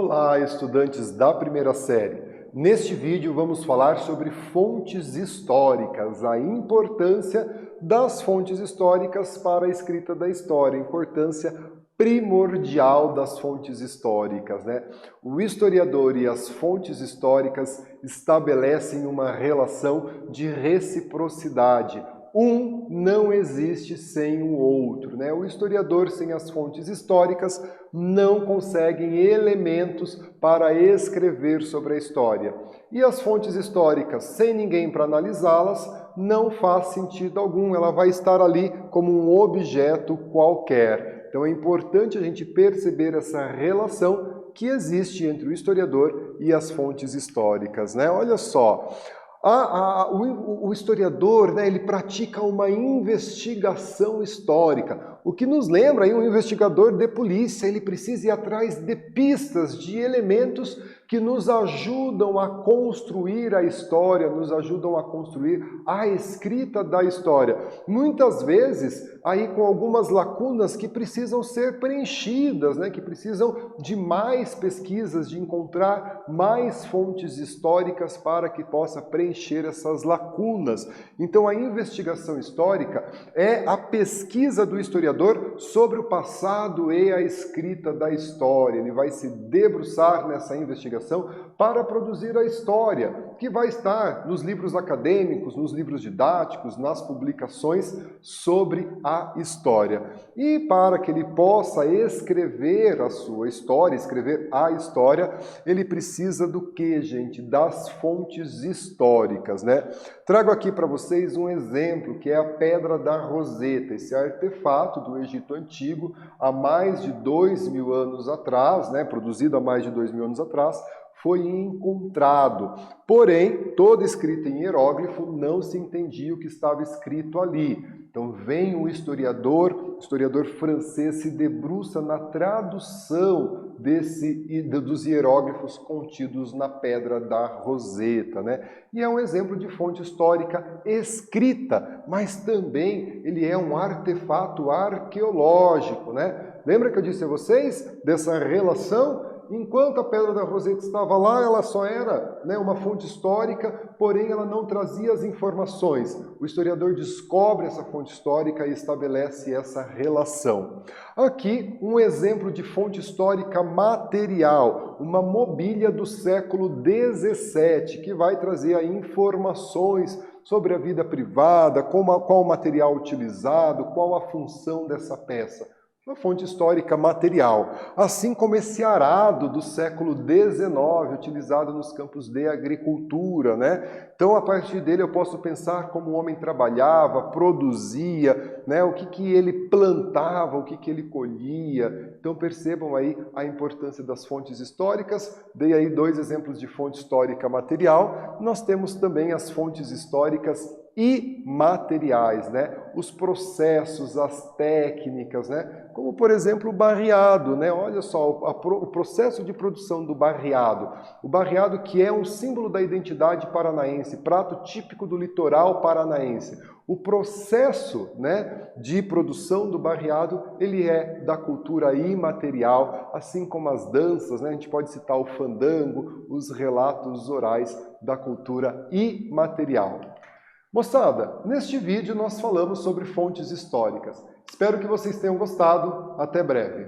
Olá, estudantes da primeira série. Neste vídeo vamos falar sobre fontes históricas, a importância das fontes históricas para a escrita da história, a importância primordial das fontes históricas, né? O historiador e as fontes históricas estabelecem uma relação de reciprocidade. Um não existe sem o outro, né? O historiador sem as fontes históricas não consegue elementos para escrever sobre a história. E as fontes históricas, sem ninguém para analisá-las, não faz sentido algum. Ela vai estar ali como um objeto qualquer. Então é importante a gente perceber essa relação que existe entre o historiador e as fontes históricas, né? Olha só. O historiador, né, ele pratica uma investigação histórica, o que nos lembra aí um investigador de polícia, ele precisa ir atrás de pistas, de elementos que nos ajudam a construir a história, nos ajudam a construir a escrita da história. Muitas vezes, aí com algumas lacunas que precisam ser preenchidas, né, que precisam de mais pesquisas, de encontrar mais fontes históricas para que possa preencher essas lacunas. Então a investigação histórica é a pesquisa do historiador sobre o passado e a escrita da história. Ele vai se debruçar nessa investigação para produzir a história, que vai estar nos livros acadêmicos, nos livros didáticos, nas publicações sobre a história. E para que ele possa escrever a sua história, escrever a história, ele precisa do que, gente? Das fontes históricas, né? Trago aqui para vocês um exemplo, que é a Pedra da Roseta, esse artefato do Egito Antigo, há mais de 2.000 anos atrás, né? Produzido há mais de 2.000 anos atrás, foi encontrado. Porém, todo escrito em hieróglifo, não se entendia o que estava escrito ali. Então vem o historiador francês, se debruça na tradução dos hieróglifos contidos na Pedra da Roseta, né? E é um exemplo de fonte histórica escrita, mas também ele é um artefato arqueológico, né? Lembra que eu disse a vocês dessa relação? Enquanto a Pedra da Roseta estava lá, ela só era, né, uma fonte histórica, porém ela não trazia as informações. O historiador descobre essa fonte histórica e estabelece essa relação. Aqui, um exemplo de fonte histórica material, uma mobília do século XVII, que vai trazer aí informações sobre a vida privada, qual o material utilizado, qual a função dessa peça. Uma fonte histórica material, assim como esse arado do século XIX, utilizado nos campos de agricultura, né? Então, a partir dele eu posso pensar como o homem trabalhava, produzia, né? O que ele plantava, o que ele colhia. Então, percebam aí a importância das fontes históricas. Dei aí 2 exemplos de fonte histórica material. Nós temos também as fontes históricas imateriais, né? Os processos, as técnicas, né? Como, por exemplo, o barreado, né? Olha só, o processo de produção do barreado. O barreado que é um símbolo da identidade paranaense, prato típico do litoral paranaense. O processo, né, de produção do barreado, ele é da cultura imaterial, assim como as danças, né? A gente pode citar o fandango, os relatos orais da cultura imaterial. Moçada, neste vídeo nós falamos sobre fontes históricas. Espero que vocês tenham gostado. Até breve.